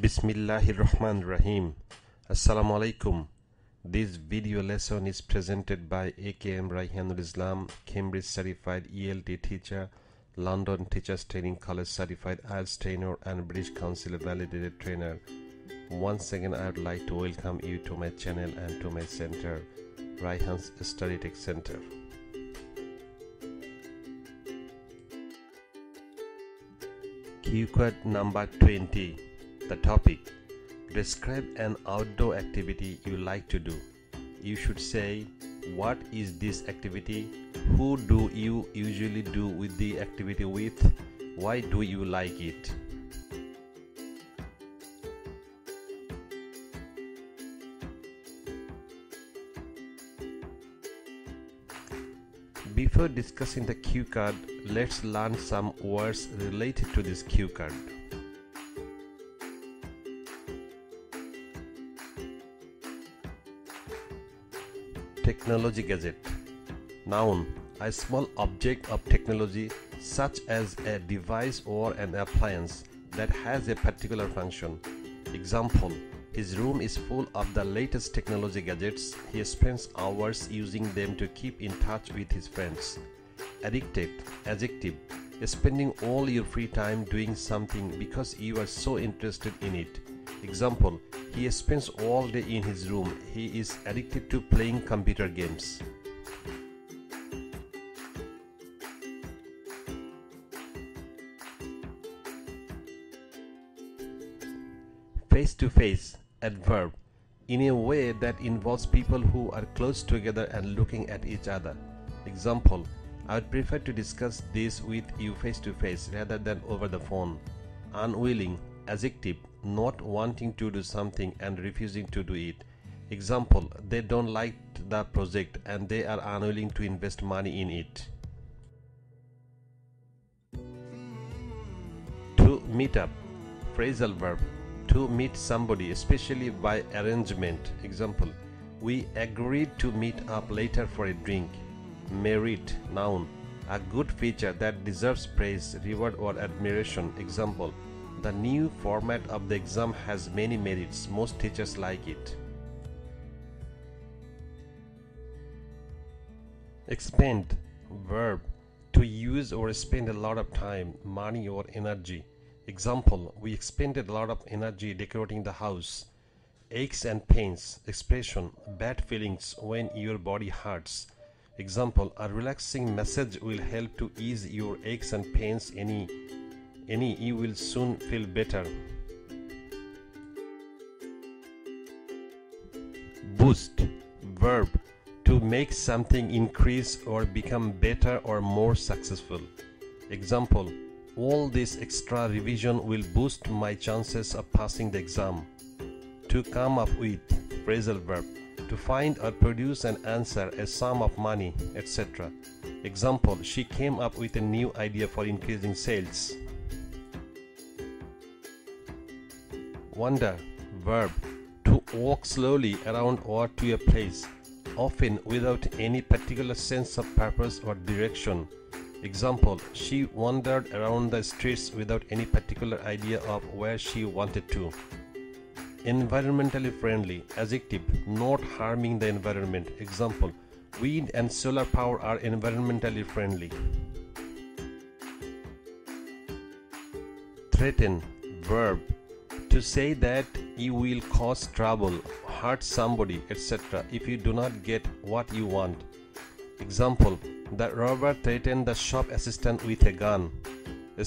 Bismillahirrahmanirrahim. Assalamu alaikum. This video lesson is presented by AKM Raihanul Islam, Cambridge Certified ELT Teacher, London Teachers Training College Certified IELTS Trainer and British Council Validated Trainer. Once again, I would like to welcome you to my channel and to my center, Raihan's Study Tech Center. Keyword number 20. The topic: describe an outdoor activity you like to do. You should say, what is this activity? Who do you usually do with the activity with? Why do you like it? Before discussing the cue card, let's learn some words related to this cue card. Technology gadget. Noun: a small object of technology such as a device or an appliance that has a particular function. Example: his room is full of the latest technology gadgets. He spends hours using them to keep in touch with his friends. Addicted. Adjective: spending all your free time doing something because you are so interested in it. Example: he spends all day in his room. He is addicted to playing computer games. Face to face. Adverb: in a way that involves people who are close together and looking at each other. Example: I would prefer to discuss this with you face to face rather than over the phone. Unwilling. Adjective: not wanting to do something and refusing to do it. Example: they don't like the project and they are unwilling to invest money in it. To meet up. Phrasal verb: to meet somebody, especially by arrangement. Example: we agreed to meet up later for a drink. Merit. Noun: a good feature that deserves praise, reward or admiration. Example: the new format of the exam has many merits. Most teachers like it. Expend. Verb: to use or spend a lot of time, money or energy. Example: we expended a lot of energy decorating the house. Aches and pains. Expression: bad feelings when your body hurts. Example: a relaxing massage will help to ease your aches and pains. You will soon feel better. Boost. Verb: to make something increase or become better or more successful. Example: all this extra revision will boost my chances of passing the exam. To come up with. Phrasal verb: to find or produce an answer, a sum of money, etc. Example: she came up with a new idea for increasing sales. Wander. Verb: to walk slowly around or to a place, often without any particular sense of purpose or direction. Example: she wandered around the streets without any particular idea of where she wanted to. Environmentally friendly. Adjective: not harming the environment. Example: wind and solar power are environmentally friendly. Threaten. Verb: to say that you will cause trouble, hurt somebody, etc. if you do not get what you want. Example: the robber threatened the shop assistant with a gun.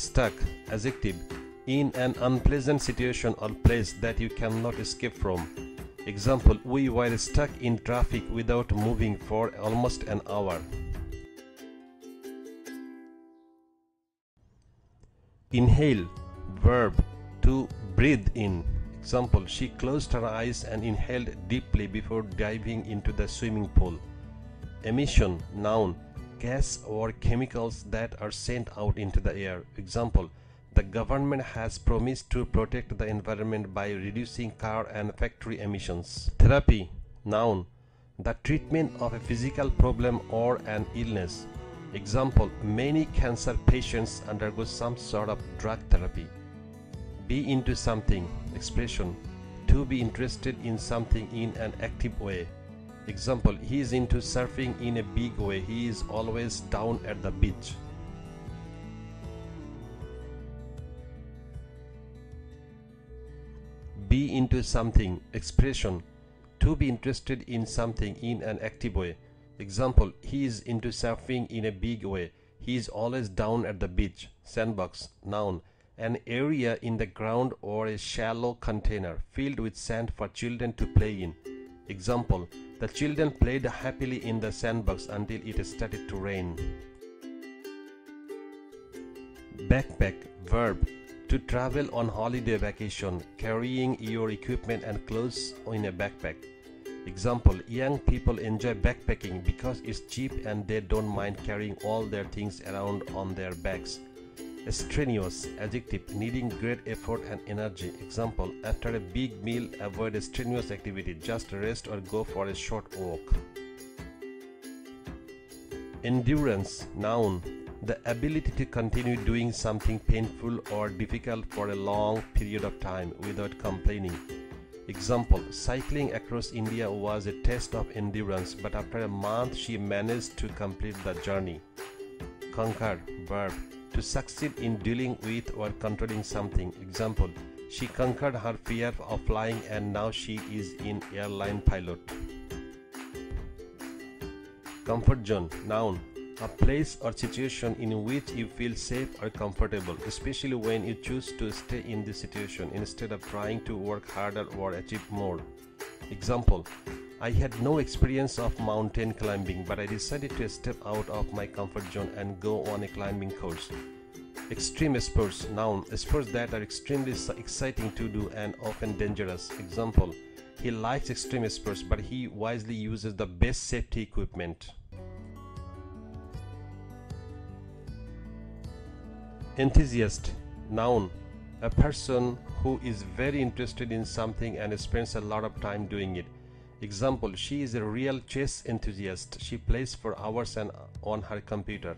Stuck. Adjective: in an unpleasant situation or place that you cannot escape from. Example: we were stuck in traffic without moving for almost an hour. Inhale. Verb: to breathe in. Example: she closed her eyes and inhaled deeply before diving into the swimming pool. Emission. Noun: gas or chemicals that are sent out into the air. Example: the government has promised to protect the environment by reducing car and factory emissions. Therapy. Noun: the treatment of a physical problem or an illness. Example: many cancer patients undergo some sort of drug therapy. Be into something. expression to be interested in something in an active way. Example, he is into surfing in a big way. He is always down at the beach. Be into something expression to be interested in something in an active way. Example, he is into surfing in a big way. He is always down at the beach. Sandbox, noun, an area in the ground or a shallow container filled with sand for children to play in. Example, the children played happily in the sandbox until it started to rain. Backpack, verb, to travel on holiday vacation, carrying your equipment and clothes in a backpack. Example, young people enjoy backpacking because it's cheap and they don't mind carrying all their things around on their backs. Strenuous, adjective, needing great effort and energy. Example, after a big meal, avoid a strenuous activity, just rest or go for a short walk. Endurance, noun, the ability to continue doing something painful or difficult for a long period of time without complaining. Example, cycling across India was a test of endurance, but after a month she managed to complete the journey. Conquer, verb, to succeed in dealing with or controlling something. Example, she conquered her fear of flying and now she is an airline pilot. Comfort zone, noun, a place or situation in which you feel safe or comfortable, especially when you choose to stay in this situation instead of trying to work harder or achieve more. Example, I had no experience of mountain climbing, but I decided to step out of my comfort zone and go on a climbing course. Extreme sports, noun, sports that are extremely exciting to do and often dangerous. Example, he likes extreme sports, but he wisely uses the best safety equipment. Enthusiast, noun, a person who is very interested in something and spends a lot of time doing it. Example, she is a real chess enthusiast. She plays for hours on her computer.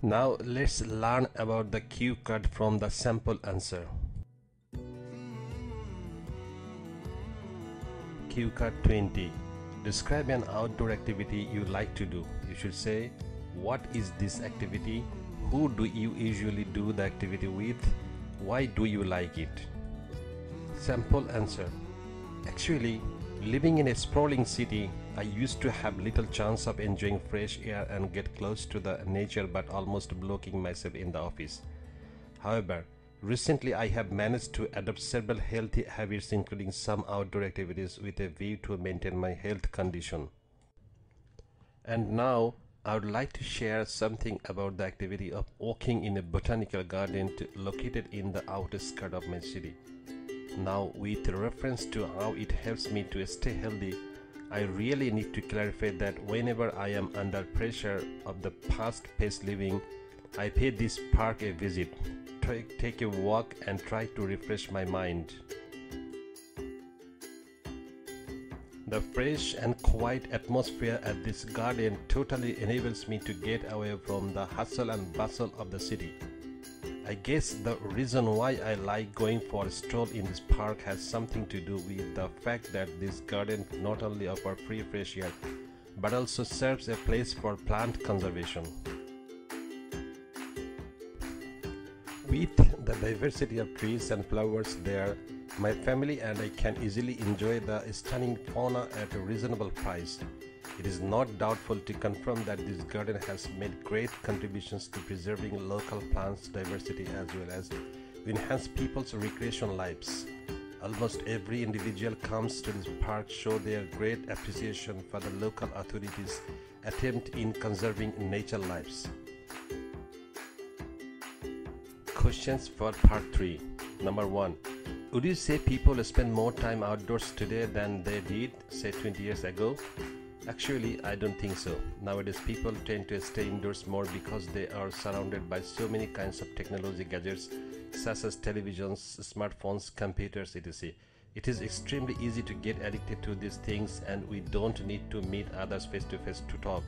Now let's learn about the cue card from the sample answer. Cue card 20. Describe an outdoor activity you like to do. You should say, what is this activity? Who do you usually do the activity with? Why do you like it? Sample answer. Actually, living in a sprawling city, I used to have little chance of enjoying fresh air and get close to the nature, but almost blocking myself in the office. However, recently I have managed to adopt several healthy habits, including some outdoor activities with a view to maintain my health condition. And now, I would like to share something about the activity of walking in a botanical garden located in the outer skirt of my city. Now, with reference to how it helps me to stay healthy, I really need to clarify that whenever I am under pressure of the fast-paced living, I pay this park a visit, take a walk and try to refresh my mind. The fresh and quiet atmosphere at this garden totally enables me to get away from the hustle and bustle of the city. I guess the reason why I like going for a stroll in this park has something to do with the fact that this garden not only offers free fresh air, but also serves a place for plant conservation. With the diversity of trees and flowers there, my family and I can easily enjoy the stunning fauna at a reasonable price. It is not doubtful to confirm that this garden has made great contributions to preserving local plants diversity as well as to enhance people's recreation lives. Almost every individual comes to this park show their great appreciation for the local authorities' attempt in conserving nature lives. Questions for part 3. Number 1. Would you say people spend more time outdoors today than they did, say 20 years ago? Actually, I don't think so. Nowadays, people tend to stay indoors more because they are surrounded by so many kinds of technology gadgets such as televisions, smartphones, computers, etc. It is extremely easy to get addicted to these things and we don't need to meet others face to face to talk.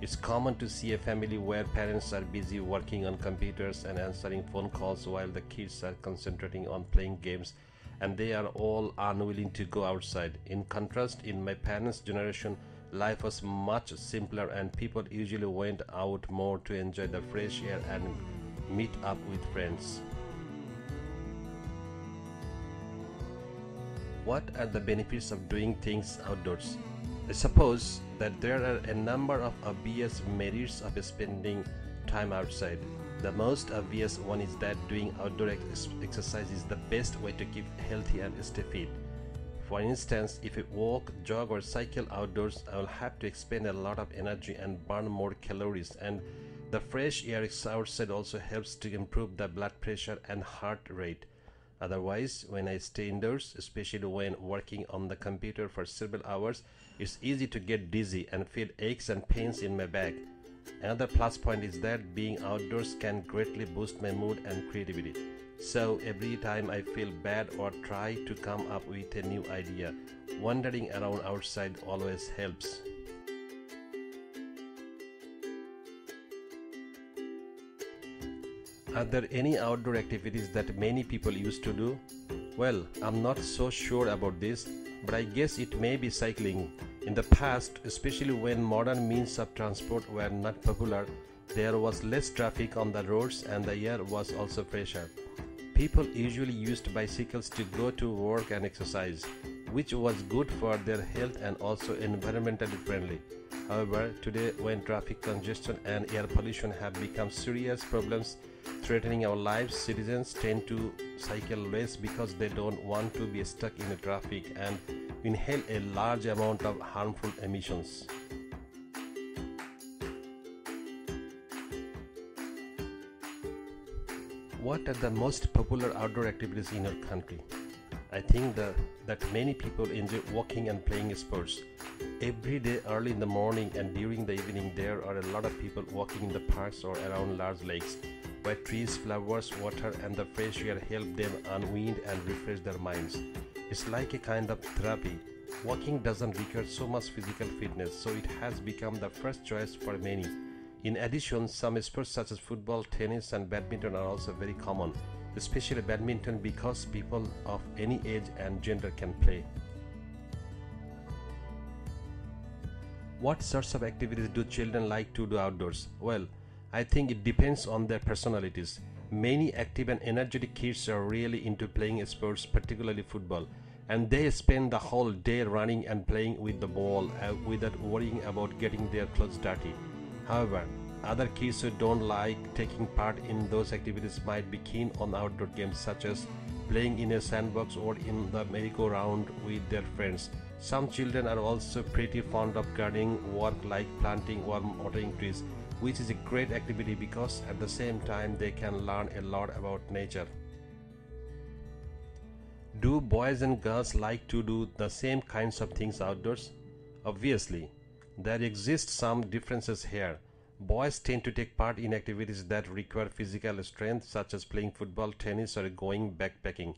It's common to see a family where parents are busy working on computers and answering phone calls while the kids are concentrating on playing games and they are all unwilling to go outside. In contrast, in my parents' generation, life was much simpler and people usually went out more to enjoy the fresh air and meet up with friends. What are the benefits of doing things outdoors? I suppose that there are a number of obvious merits of spending time outside. The most obvious one is that doing outdoor exercise is the best way to keep healthy and stay fit. For instance, if I walk, jog or cycle outdoors, I will have to expend a lot of energy and burn more calories, and the fresh air outside also helps to improve the blood pressure and heart rate. Otherwise, when I stay indoors, especially when working on the computer for several hours, it's easy to get dizzy and feel aches and pains in my back. Another plus point is that being outdoors can greatly boost my mood and creativity. So every time I feel bad or try to come up with a new idea, wandering around outside always helps. Are there any outdoor activities that many people used to do? Well, I'm not so sure about this, but I guess it may be cycling. In the past, especially when modern means of transport were not popular, there was less traffic on the roads and the air was also fresher. People usually used bicycles to go to work and exercise, which was good for their health and also environmentally friendly. However, today when traffic congestion and air pollution have become serious problems threatening our lives, citizens tend to cycle less because they don't want to be stuck in the traffic and inhale a large amount of harmful emissions. What are the most popular outdoor activities in our country? I think that many people enjoy walking and playing sports. Every day early in the morning and during the evening there are a lot of people walking in the parks or around large lakes, where trees, flowers, water and the fresh air help them unwind and refresh their minds. It's like a kind of therapy. Walking doesn't require so much physical fitness, so it has become the first choice for many. In addition, some sports such as football, tennis and badminton are also very common, especially badminton because people of any age and gender can play. What sorts of activities do children like to do outdoors? Well, I think it depends on their personalities. Many active and energetic kids are really into playing sports, particularly football, and they spend the whole day running and playing with the ball without worrying about getting their clothes dirty. However, other kids who don't like taking part in those activities might be keen on outdoor games such as playing in a sandbox or in the merry-go-round with their friends. Some children are also pretty fond of gardening work like planting or watering trees, which is a great activity because at the same time they can learn a lot about nature. Do boys and girls like to do the same kinds of things outdoors? Obviously, there exist some differences here. Boys tend to take part in activities that require physical strength such as playing football, tennis or going backpacking.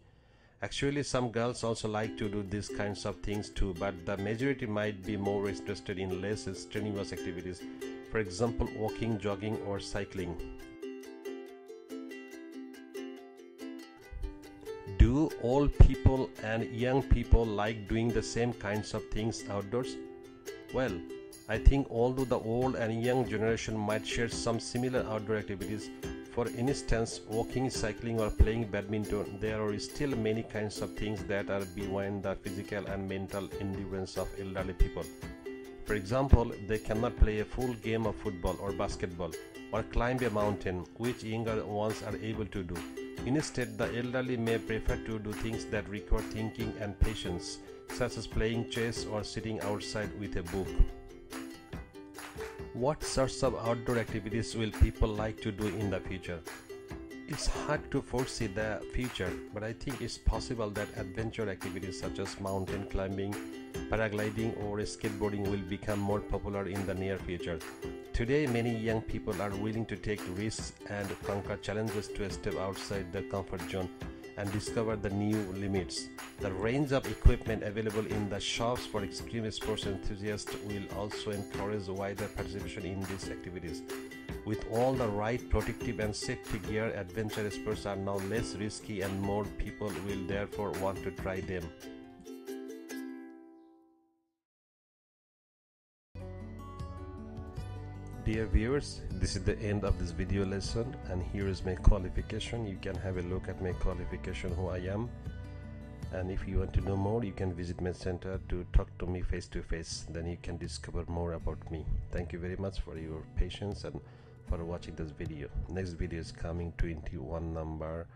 Actually, some girls also like to do these kinds of things too, but the majority might be more interested in less strenuous activities, for example walking, jogging or cycling. Do old people and young people like doing the same kinds of things outdoors? Well, I think although the old and young generation might share some similar outdoor activities, for instance walking, cycling or playing badminton, there are still many kinds of things that are beyond the physical and mental endurance of elderly people. For example, they cannot play a full game of football or basketball or climb a mountain, which younger ones are able to do. Instead, the elderly may prefer to do things that require thinking and patience, such as playing chess or sitting outside with a book. What sorts of outdoor activities will people like to do in the future? It's hard to foresee the future, but I think it's possible that adventure activities such as mountain climbing, paragliding or skateboarding will become more popular in the near future. Today, many young people are willing to take risks and conquer challenges to step outside their comfort zone and discover the new limits. The range of equipment available in the shops for extreme sports enthusiasts will also encourage wider participation in these activities. With all the right protective and safety gear, adventure sports are now less risky and more people will therefore want to try them. Dear viewers, this is the end of this video lesson, and here is my qualification. You can have a look at my qualification, who I am, and if you want to know more, you can visit my center to talk to me face to face. Then you can discover more about me. Thank you very much for your patience and for watching this video. Next video is coming 21 number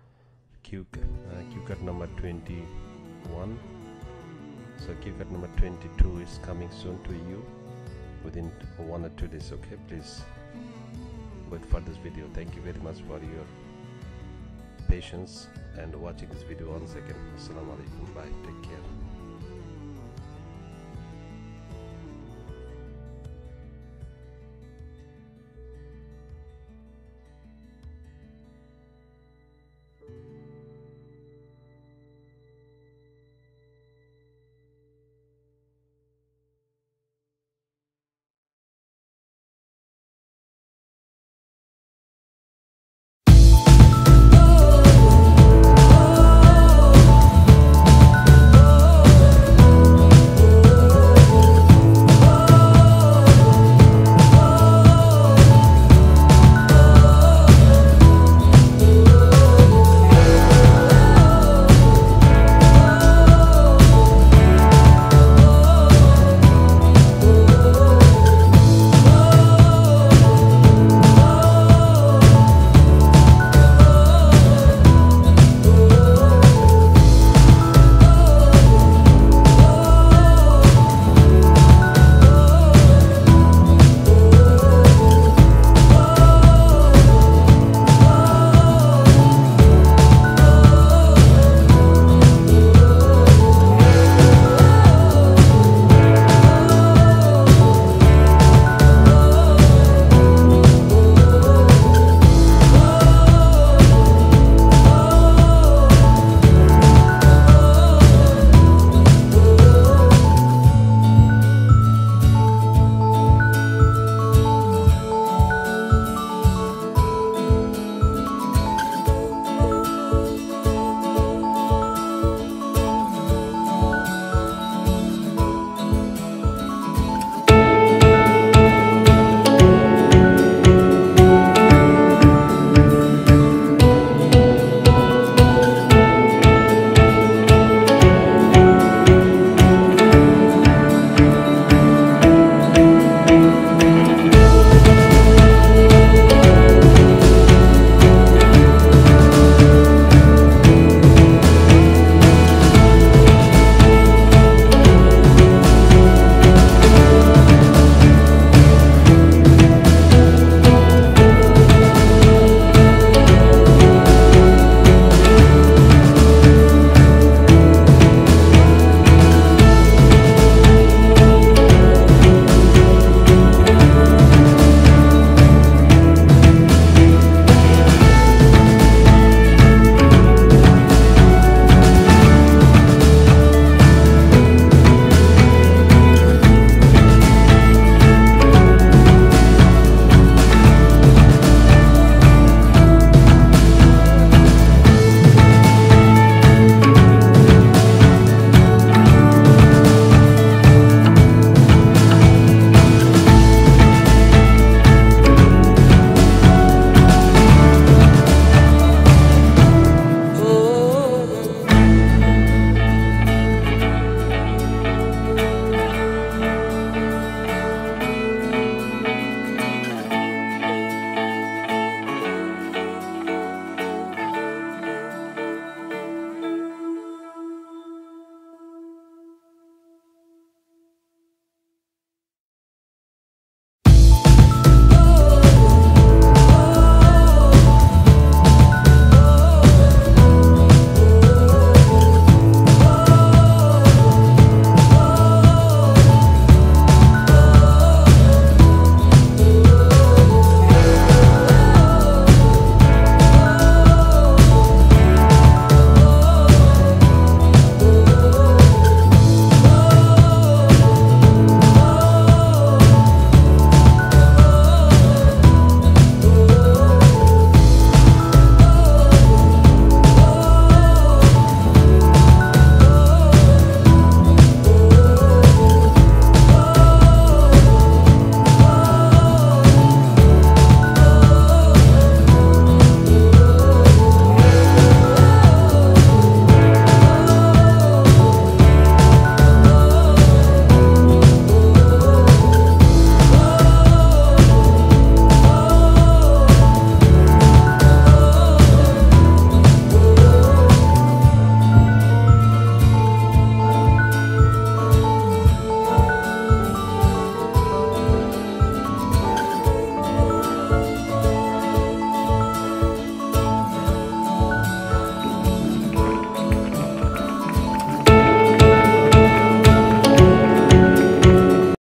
Q card number 21. So Q card number 22 is coming soon to you within 1 or 2 days. Okay, please wait for this video. Thank you very much for your patience and watching this video once again. Assalamu alaikum. Bye. Take care.